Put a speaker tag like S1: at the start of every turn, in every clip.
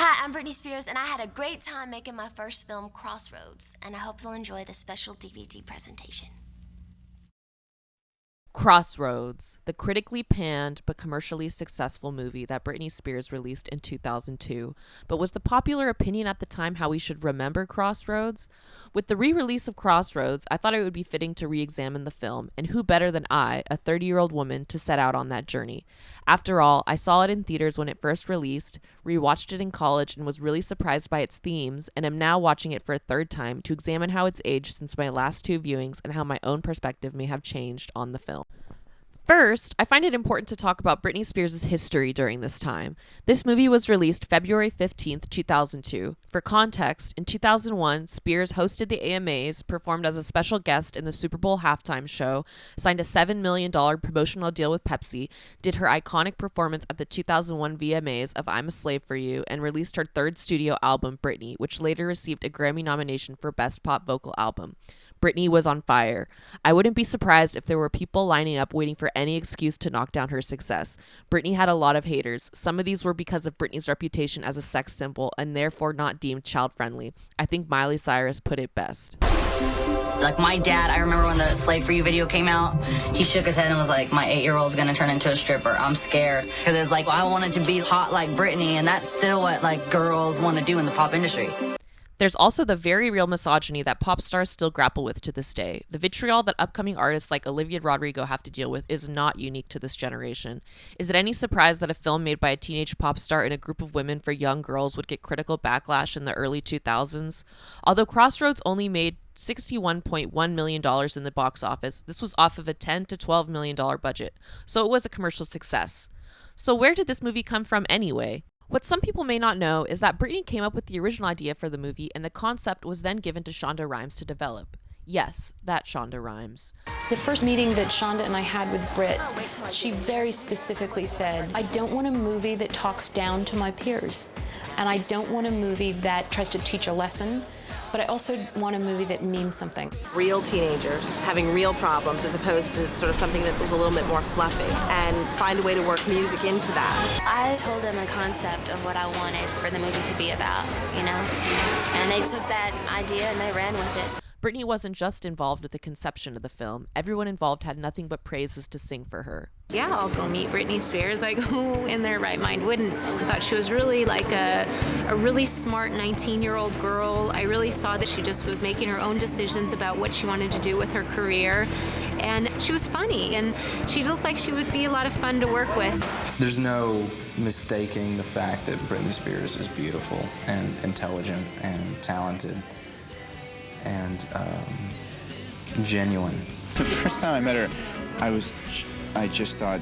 S1: Hi, I'm Britney Spears, and I had a great time making my first film, Crossroads, and I hope you'll enjoy the special DVD presentation.
S2: Crossroads, the critically panned but commercially successful movie that Britney Spears released in 2002. But was the popular opinion at the time how we should remember Crossroads? With the re-release of Crossroads, I thought it would be fitting to re-examine the film, and who better than I, a 30-year-old woman, to set out on that journey. After all, I saw it in theaters when it first released, rewatched it in college, and was really surprised by its themes, and am now watching it for a third time to examine how it's aged since my last two viewings and how my own perspective may have changed on the film. First, I find it important to talk about Britney Spears' history during this time. This movie was released February 15th, 2002. For context, in 2001, Spears hosted the AMAs, performed as a special guest in the Super Bowl halftime show, signed a $7 million promotional deal with Pepsi, did her iconic performance at the 2001 VMAs of I'm a Slave for You, and released her third studio album, Britney, which later received a Grammy nomination for Best Pop Vocal Album. Britney was on fire. I wouldn't be surprised if there were people lining up waiting for any excuse to knock down her success. Britney had a lot of haters. Some of these were because of Britney's reputation as a sex symbol and therefore not deemed child-friendly. I think Miley Cyrus put it best.
S3: Like my dad, I remember when the Slave for You video came out, he shook his head and was like, my 8-year-old's gonna turn into a stripper. I'm scared. Because it's like, well, I wanted to be hot like Britney, and that's still what like girls want to do in the pop industry.
S2: There's also the very real misogyny that pop stars still grapple with to this day. The vitriol that upcoming artists like Olivia Rodrigo have to deal with is not unique to this generation. Is it any surprise that a film made by a teenage pop star in a group of women for young girls would get critical backlash in the early 2000s? Although Crossroads only made $61.1 million in the box office, this was off of a $10 to $12 million budget, so it was a commercial success. So where did this movie come from anyway? What some people may not know is that Britney came up with the original idea for the movie, and the concept was then given to Shonda Rhimes to develop. Yes, that Shonda Rhimes.
S4: The first meeting that Shonda and I had with Brit, she very specifically said, I don't want a movie that talks down to my peers, and I don't want a movie that tries to teach a lesson, but I also want a movie that means something.
S5: Real teenagers having real problems as opposed to sort of something that was a little bit more fluffy, and find a way to work music into that.
S1: I told them a concept of what I wanted for the movie to be about, you know? And they took that idea and they ran with it.
S2: Britney wasn't just involved with the conception of the film. Everyone involved had nothing but praises to sing for her.
S4: Yeah, I'll go meet Britney Spears. Like, who in their right mind wouldn't? I thought she was really like a really smart 19-year-old girl. I really saw that she just was making her own decisions about what she wanted to do with her career. And she was funny, and she looked like she would be a lot of fun to work with.
S6: There's no mistaking the fact that Britney Spears is beautiful and intelligent and talented and genuine.
S7: The first time I met her, I just thought,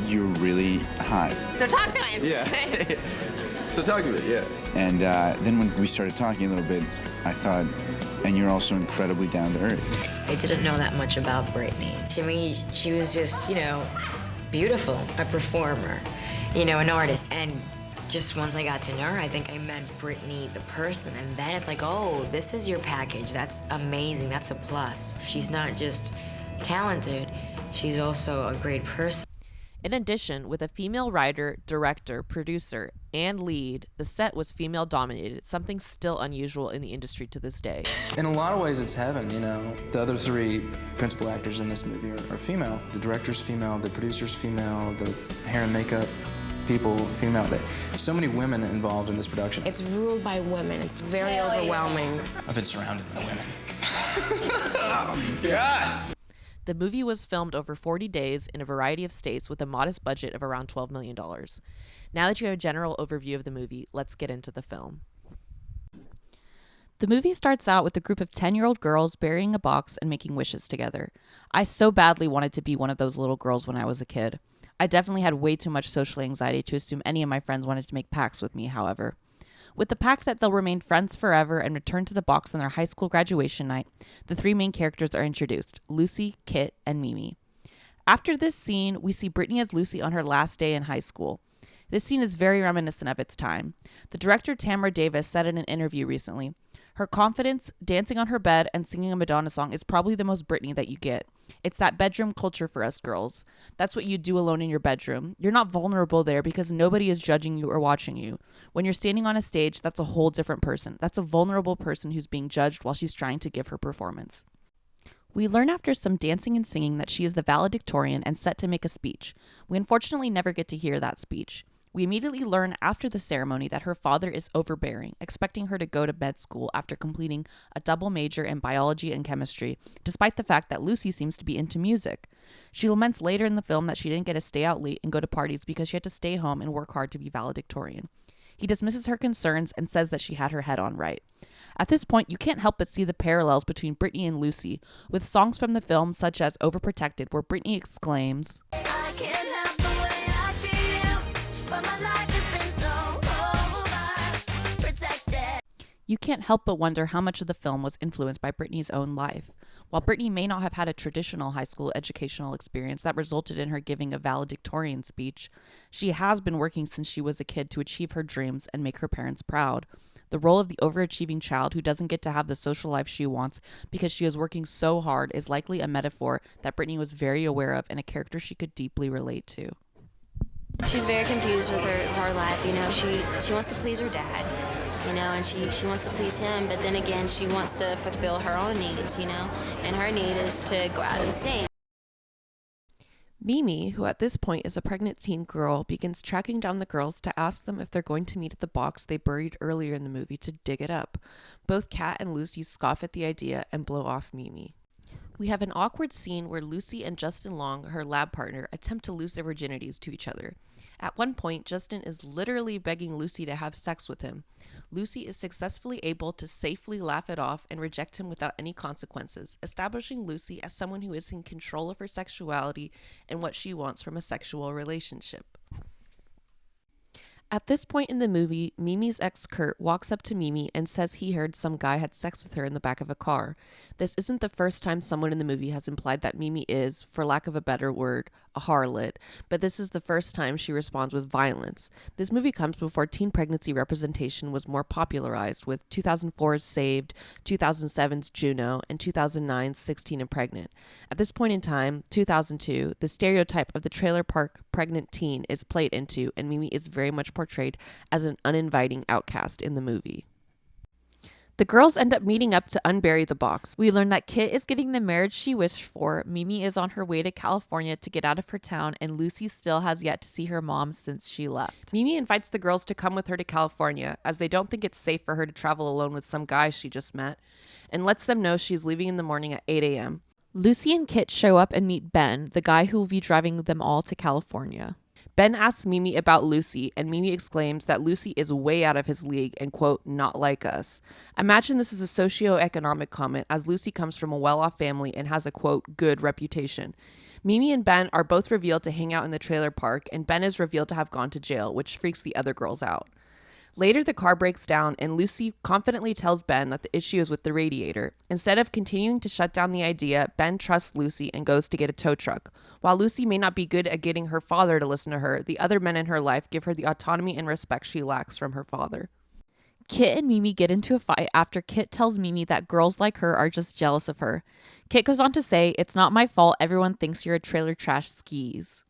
S7: you're really hot.
S1: So talk to him.
S8: Yeah. So talk to me, yeah.
S7: And then when we started talking a little bit, I thought, and you're also incredibly down to earth.
S9: I didn't know that much about Britney. To me, she was just, beautiful, a performer, an artist. And just once I got to know her, I think I met Britney the person, and then it's like, oh, this is your package. That's amazing. That's a plus. She's not just talented, she's also a great person.
S2: In addition, with a female writer, director, producer, and lead, the set was female-dominated, something still unusual in the industry to this day.
S6: In a lot of ways, it's heaven, The other three principal actors in this movie are female. The director's female, the producer's female, the hair and makeup people, female. So many women involved in this production.
S9: It's ruled by women. It's very overwhelming.
S6: I've been surrounded by women. Oh, God!
S2: The movie was filmed over 40 days in a variety of states with a modest budget of around $12 million. Now that you have a general overview of the movie, let's get into the film. The movie starts out with a group of 10-year-old girls burying a box and making wishes together. I so badly wanted to be one of those little girls when I was a kid. I definitely had way too much social anxiety to assume any of my friends wanted to make pacts with me, however. With the pact that they'll remain friends forever and return to the box on their high school graduation night, the three main characters are introduced, Lucy, Kit, and Mimi. After this scene, we see Britney as Lucy on her last day in high school. This scene is very reminiscent of its time. The director Tamara Davis said in an interview recently, her confidence, dancing on her bed, and singing a Madonna song is probably the most Britney that you get. It's that bedroom culture for us girls. That's what you do alone in your bedroom. You're not vulnerable there because nobody is judging you or watching you. When you're standing on a stage, that's a whole different person. That's a vulnerable person who's being judged while she's trying to give her performance. We learn after some dancing and singing that she is the valedictorian and set to make a speech. We unfortunately never get to hear that speech. We immediately learn after the ceremony that her father is overbearing, expecting her to go to med school after completing a double major in biology and chemistry, despite the fact that Lucy seems to be into music. She laments later in the film that she didn't get to stay out late and go to parties because she had to stay home and work hard to be valedictorian. He dismisses her concerns and says that she had her head on right. At this point, you can't help but see the parallels between Britney and Lucy, with songs from the film such as Overprotected, where Britney exclaims,
S10: I can't help the way I feel, but my life has been so overprotected.
S2: You can't help but wonder how much of the film was influenced by Britney's own life. While Britney may not have had a traditional high school educational experience that resulted in her giving a valedictorian speech, she has been working since she was a kid to achieve her dreams and make her parents proud. The role of the overachieving child who doesn't get to have the social life she wants because she is working so hard is likely a metaphor that Britney was very aware of and a character she could deeply relate to.
S1: She's very confused with her life, you know. She wants to please her dad, you know, and she wants to please him, but then again, she wants to fulfill her own needs, you know, and her need is to go out and sing.
S2: Mimi, who at this point is a pregnant teen girl, begins tracking down the girls to ask them if they're going to meet at the box they buried earlier in the movie to dig it up. Both Kat and Lucy scoff at the idea and blow off Mimi. We have an awkward scene where Lucy and Justin Long, her lab partner, attempt to lose their virginities to each other. At one point, Justin is literally begging Lucy to have sex with him. Lucy is successfully able to safely laugh it off and reject him without any consequences, establishing Lucy as someone who is in control of her sexuality and what she wants from a sexual relationship. At this point in the movie, Mimi's ex Kurt walks up to Mimi and says he heard some guy had sex with her in the back of a car. This isn't the first time someone in the movie has implied that Mimi is, for lack of a better word, a harlot, but this is the first time she responds with violence. This movie comes before teen pregnancy representation was more popularized, with 2004's Saved, 2007's Juno, and 2009's 16 and Pregnant. At this point in time, 2002, the stereotype of the trailer park pregnant teen is played into, and Mimi is very much portrayed as an uninviting outcast in the movie. The girls end up meeting up to unbury the box. We learn that Kit is getting the marriage she wished for, Mimi is on her way to California to get out of her town, and Lucy still has yet to see her mom since she left. Mimi invites the girls to come with her to California, as they don't think it's safe for her to travel alone with some guy she just met, and lets them know she's leaving in the morning at 8 a.m. Lucy and Kit show up and meet Ben, the guy who will be driving them all to California. Ben asks Mimi about Lucy, and Mimi exclaims that Lucy is way out of his league and, quote, not like us. Imagine this is a socioeconomic comment, as Lucy comes from a well-off family and has a, quote, good reputation. Mimi and Ben are both revealed to hang out in the trailer park, and Ben is revealed to have gone to jail, which freaks the other girls out. Later, the car breaks down, and Lucy confidently tells Ben that the issue is with the radiator. Instead of continuing to shut down the idea, Ben trusts Lucy and goes to get a tow truck. While Lucy may not be good at getting her father to listen to her, the other men in her life give her the autonomy and respect she lacks from her father. Kit and Mimi get into a fight after Kit tells Mimi that girls like her are just jealous of her. Kit goes on to say, "It's not my fault everyone thinks you're a trailer trash skis."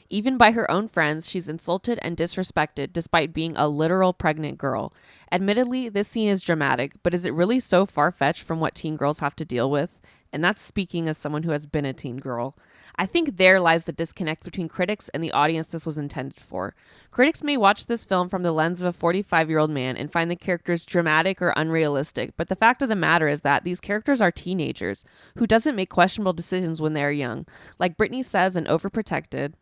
S2: Even by her own friends, she's insulted and disrespected despite being a literal pregnant girl. Admittedly, this scene is dramatic, but is it really so far-fetched from what teen girls have to deal with? And that's speaking as someone who has been a teen girl. I think there lies the disconnect between critics and the audience this was intended for. Critics may watch this film from the lens of a 45-year-old man and find the characters dramatic or unrealistic, but the fact of the matter is that these characters are teenagers who doesn't make questionable decisions when they are young. Like Britney says in Overprotected,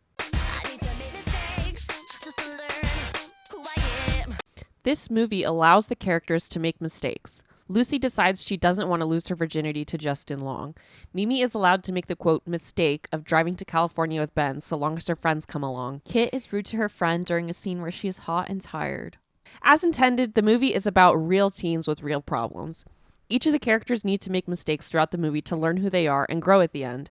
S2: "This movie allows the characters to make mistakes. Lucy decides she doesn't want to lose her virginity to Justin Long. Mimi is allowed to make the, quote, mistake of driving to California with Ben so long as her friends come along. Kit is rude to her friend during a scene where she is hot and tired." As intended, the movie is about real teens with real problems. Each of the characters need to make mistakes throughout the movie to learn who they are and grow at the end.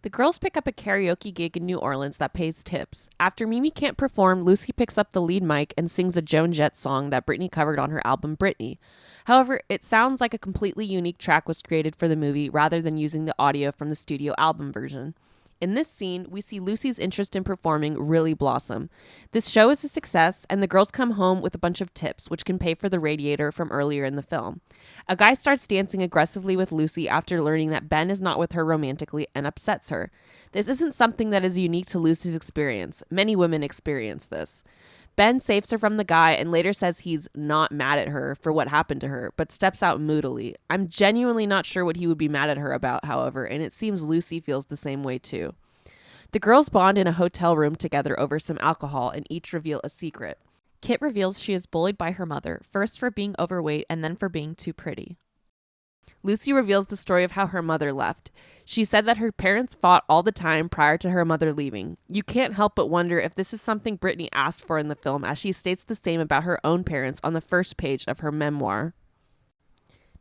S2: The girls pick up a karaoke gig in New Orleans that pays tips. After Mimi can't perform, Lucy picks up the lead mic and sings a Joan Jett song that Britney covered on her album Britney. However, it sounds like a completely unique track was created for the movie rather than using the audio from the studio album version. In this scene, we see Lucy's interest in performing really blossom. This show is a success, and the girls come home with a bunch of tips, which can pay for the radiator from earlier in the film. A guy starts dancing aggressively with Lucy after learning that Ben is not with her romantically and upsets her. This isn't something that is unique to Lucy's experience. Many women experience this. Ben saves her from the guy and later says he's not mad at her for what happened to her, but steps out moodily. I'm genuinely not sure what he would be mad at her about, however, and it seems Lucy feels the same way too. The girls bond in a hotel room together over some alcohol and each reveal a secret. Kit reveals she is bullied by her mother, first for being overweight and then for being too pretty. Lucy reveals the story of how her mother left. She said that her parents fought all the time prior to her mother leaving. You can't help but wonder if this is something Britney asked for in the film, as she states the same about her own parents on the first page of her memoir.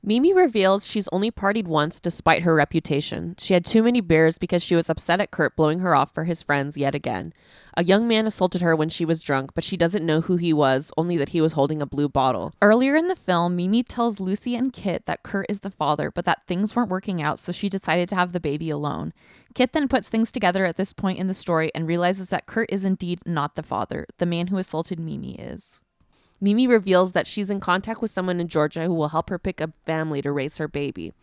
S2: Mimi reveals she's only partied once despite her reputation. She had too many beers because she was upset at Kurt blowing her off for his friends yet again. A young man assaulted her when she was drunk, but she doesn't know who he was, only that he was holding a blue bottle.
S11: Earlier in the film, Mimi tells Lucy and Kit that Kurt is the father, but that things weren't working out, so she decided to have the baby alone. Kit then puts things together at this point in the story and realizes that Kurt is indeed not the father. The man who assaulted Mimi is. Mimi reveals that she's in contact with someone in Georgia who will help her pick a family to raise her baby.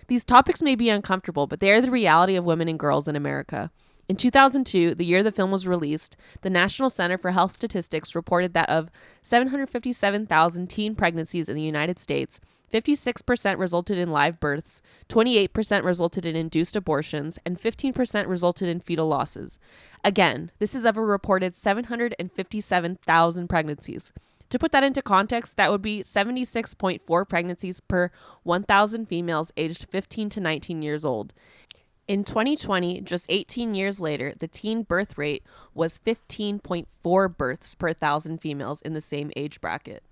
S11: These topics may be uncomfortable, but they are the reality of women and girls in America. In 2002, the year the film was released, the National Center for Health Statistics reported that of 757,000 teen pregnancies in the United States, 56% resulted in live births, 28% resulted in induced abortions, and 15% resulted in fetal losses. Again, this is of a reported 757,000 pregnancies. To put that into context, that would be 76.4 pregnancies per 1,000 females aged 15 to 19 years old. In 2020, just 18 years later, the teen birth rate was 15.4 births per 1,000 females in the same age bracket.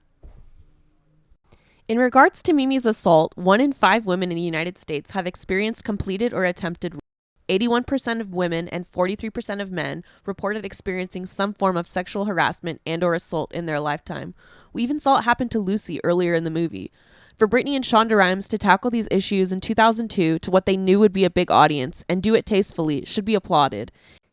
S11: In regards to Mimi's assault, 1 in 5 women in the United States have experienced completed or attempted rape. 81% of women and 43% of men reported experiencing some form of sexual harassment and or assault in their lifetime. We even saw it happen to Lucy earlier in the movie. For Britney and Shonda Rhimes to tackle these issues in 2002 to what they knew would be a big audience and do it tastefully should be applauded.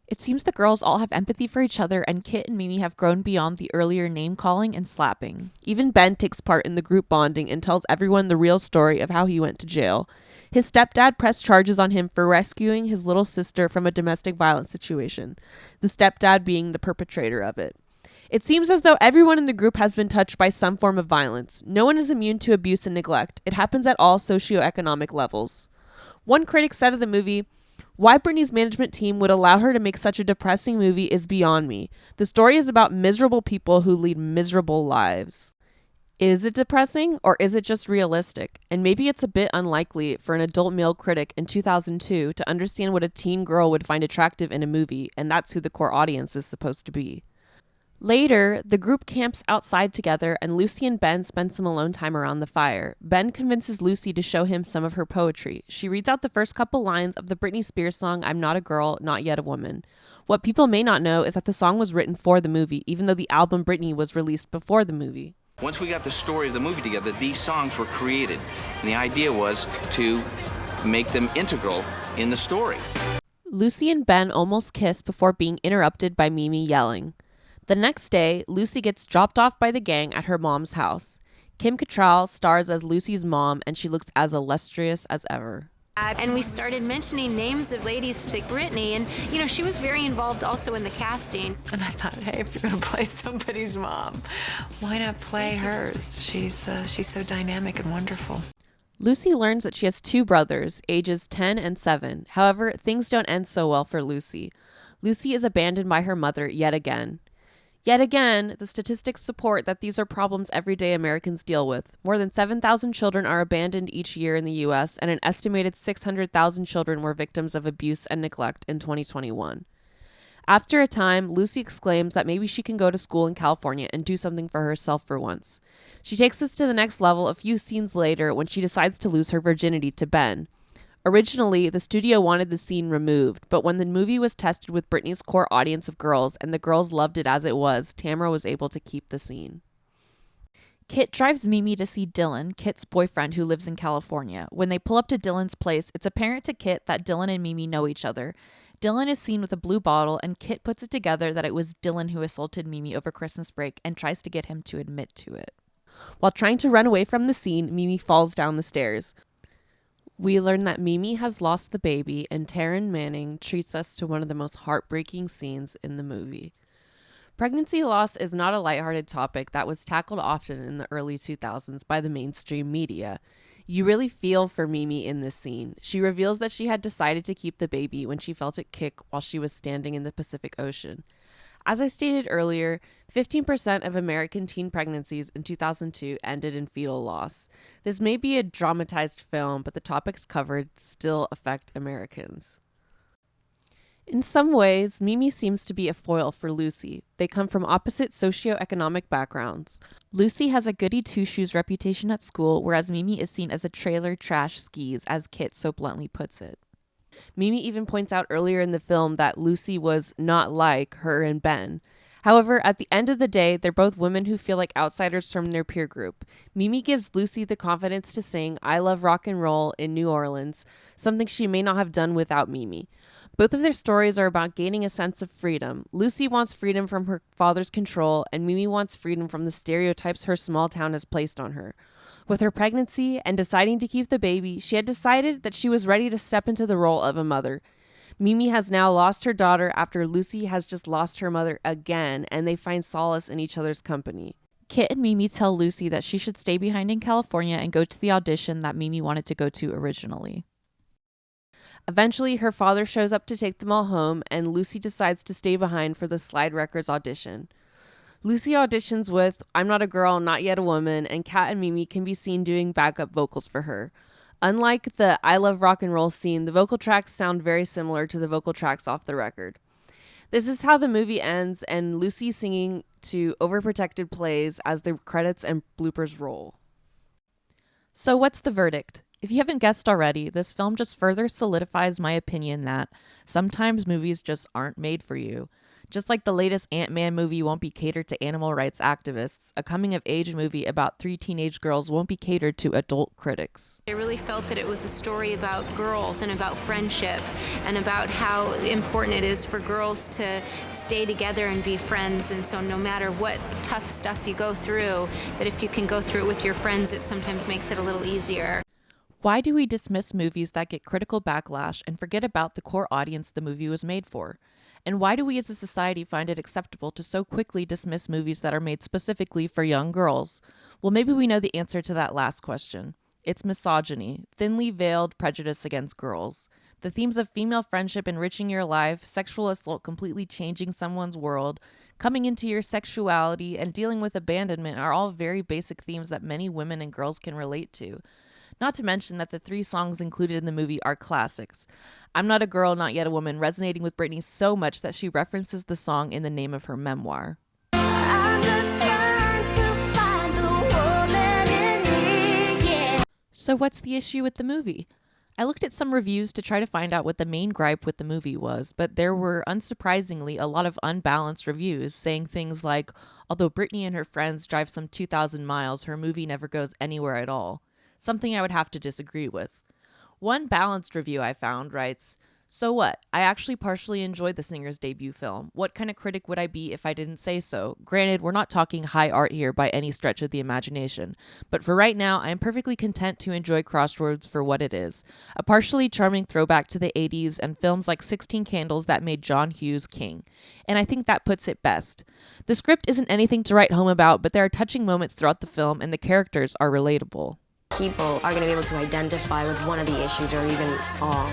S11: It seems the girls all have empathy for each other, and Kit and Mimi have grown beyond the earlier name-calling and slapping. Even Ben takes part in the group bonding and tells everyone the real story of how he went to jail. His stepdad pressed charges on him for rescuing his little sister from a domestic violence situation, the stepdad being the perpetrator of it. It seems as though everyone in the group has been touched by some form of violence. No one is immune to abuse and neglect. It happens at all socioeconomic levels. One critic said of the movie, "Why Britney's management team would allow her to make such a depressing movie is beyond me. The story is about miserable people who lead miserable lives." Is it depressing, or is it just realistic? And maybe it's a bit unlikely for an adult male critic in 2002 to understand what a teen girl would find attractive in a movie, and that's who the core audience is supposed to be. Later, the group camps outside together, and Lucy and Ben spend some alone time around the fire. Ben convinces Lucy to show him some of her poetry. She reads out the first couple lines of the Britney Spears song, "I'm Not a Girl, Not Yet a Woman." What people may not know is that the song was written for the movie, even though the album Britney was released before the movie.
S12: Once we got the story of the movie together, these songs were created. And the idea was to make them integral in the story.
S2: Lucy and Ben almost kiss before being interrupted by Mimi yelling. The next day, Lucy gets dropped off by the gang at her mom's house. Kim Cattrall stars as Lucy's mom, and she looks as illustrious as ever.
S4: And we started mentioning names of ladies to Britney, and she was very involved also in the casting.
S13: And I thought, hey, if you're gonna play somebody's mom, why not play hers? She's so dynamic and wonderful.
S2: Lucy learns that she has 2 brothers, ages 10 and 7. However, things don't end so well for Lucy. Lucy is abandoned by her mother yet again. Yet again, the statistics support that these are problems everyday Americans deal with. More than 7,000 children are abandoned each year in the U.S., and an estimated 600,000 children were victims of abuse and neglect in 2021. After a time, Lucy exclaims that maybe she can go to school in California and do something for herself for once. She takes this to the next level a few scenes later when she decides to lose her virginity to Ben. Originally, the studio wanted the scene removed, but when the movie was tested with Britney's core audience of girls and the girls loved it as it was, Tamra was able to keep the scene. Kit drives Mimi to see Dylan, Kit's boyfriend who lives in California. When they pull up to Dylan's place, it's apparent to Kit that Dylan and Mimi know each other. Dylan is seen with a blue bottle, and Kit puts it together that it was Dylan who assaulted Mimi over Christmas break and tries to get him to admit to it. While trying to run away from the scene, Mimi falls down the stairs. We learn that Mimi has lost the baby, and Taryn Manning treats us to one of the most heartbreaking scenes in the movie. Pregnancy loss is not a lighthearted topic that was tackled often in the early 2000s by the mainstream media. You really feel for Mimi in this scene. She reveals that she had decided to keep the baby when she felt it kick while she was standing in the Pacific Ocean. As I stated earlier, 15% of American teen pregnancies in 2002 ended in fetal loss. This may be a dramatized film, but the topics covered still affect Americans. In some ways, Mimi seems to be a foil for Lucy. They come from opposite socioeconomic backgrounds. Lucy has a goody two-shoes reputation at school, whereas Mimi is seen as a trailer trash skis, as Kit so bluntly puts it. Mimi even points out earlier in the film that Lucy was not like her and Ben. However, at the end of the day, they're both women who feel like outsiders from their peer group. Mimi gives Lucy the confidence to sing "I Love Rock and Roll" in New Orleans, something she may not have done without Mimi. Both of their stories are about gaining a sense of freedom. Lucy wants freedom from her father's control, and Mimi wants freedom from the stereotypes her small town has placed on her. With her pregnancy and deciding to keep the baby, she had decided that she was ready to step into the role of a mother. Mimi has now lost her daughter after Lucy has just lost her mother again, and they find solace in each other's company. Kit and Mimi tell Lucy that she should stay behind in California and go to the audition that Mimi wanted to go to originally. Eventually, her father shows up to take them all home, and Lucy decides to stay behind for the Slide Records audition. Lucy auditions with "I'm Not a Girl, Not Yet a Woman," and Kat and Mimi can be seen doing backup vocals for her. Unlike the "I Love Rock and Roll" scene, the vocal tracks sound very similar to the vocal tracks off the record. This is how the movie ends, and Lucy singing to "Overprotected" plays as the credits and bloopers roll. So what's the verdict? If you haven't guessed already, this film just further solidifies my opinion that sometimes movies just aren't made for you. Just like the latest Ant-Man movie won't be catered to animal rights activists, a coming-of-age movie about 3 teenage girls won't be catered to adult critics.
S4: I really felt that it was a story about girls and about friendship and about how important it is for girls to stay together and be friends. And so no matter what tough stuff you go through, that if you can go through it with your friends, it sometimes makes it a little easier.
S2: Why do we dismiss movies that get critical backlash and forget about the core audience the movie was made for? And why do we as a society find it acceptable to so quickly dismiss movies that are made specifically for young girls? Well, maybe we know the answer to that last question. It's misogyny, thinly veiled prejudice against girls. The themes of female friendship enriching your life, sexual assault completely changing someone's world, coming into your sexuality, and dealing with abandonment are all very basic themes that many women and girls can relate to. Not to mention that the 3 songs included in the movie are classics. "I'm Not a Girl, Not Yet a Woman" resonating with Britney so much that she references the song in the name of her memoir.
S10: I'm just trying to find the woman in me, yeah.
S2: So what's the issue with the movie? I looked at some reviews to try to find out what the main gripe with the movie was, but there were unsurprisingly a lot of unbalanced reviews saying things like, although Britney and her friends drive some 2,000 miles, her movie never goes anywhere at all. Something I would have to disagree with. One balanced review I found writes, "So what? I actually partially enjoyed the singer's debut film. What kind of critic would I be if I didn't say so? Granted, we're not talking high art here by any stretch of the imagination, but for right now, I am perfectly content to enjoy Crossroads for what it is. A partially charming throwback to the 80s and films like 16 Candles that made John Hughes king. And I think that puts it best. The script isn't anything to write home about, but there are touching moments throughout the film and the characters are relatable."
S14: People are going to be able to identify with one of the issues or even all.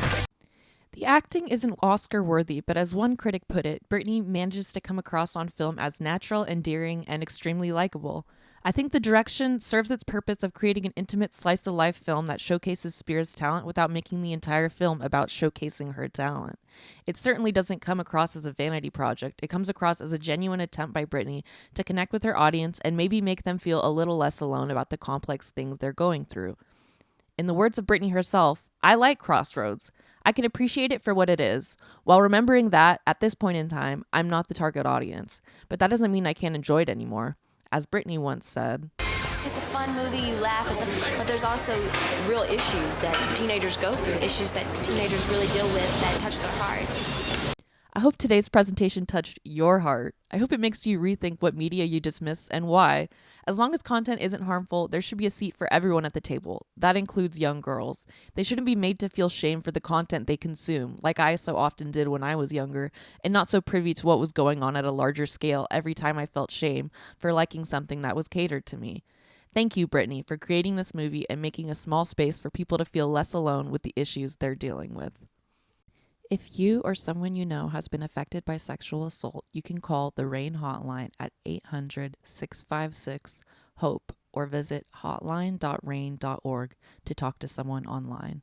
S2: The acting isn't Oscar-worthy, but as one critic put it, Britney manages to come across on film as natural, endearing, and extremely likable. I think the direction serves its purpose of creating an intimate slice-of-life film that showcases Spears' talent without making the entire film about showcasing her talent. It certainly doesn't come across as a vanity project. It comes across as a genuine attempt by Britney to connect with her audience and maybe make them feel a little less alone about the complex things they're going through. In the words of Britney herself, I like Crossroads. I can appreciate it for what it is, while remembering that, at this point in time, I'm not the target audience. But that doesn't mean I can't enjoy it anymore. As Britney once said,
S1: It's a fun movie, you laugh, but there's also real issues that teenagers go through, issues that teenagers really deal with that touch their hearts.
S2: I hope today's presentation touched your heart. I hope it makes you rethink what media you dismiss and why. As long as content isn't harmful, there should be a seat for everyone at the table. That includes young girls. They shouldn't be made to feel shame for the content they consume, like I so often did when I was younger, and not so privy to what was going on at a larger scale every time I felt shame for liking something that was catered to me. Thank you, Britney, for creating this movie and making a small space for people to feel less alone with the issues they're dealing with. If you or someone you know has been affected by sexual assault, you can call the RAIN hotline at 800-656-HOPE or visit hotline.rain.org to talk to someone online.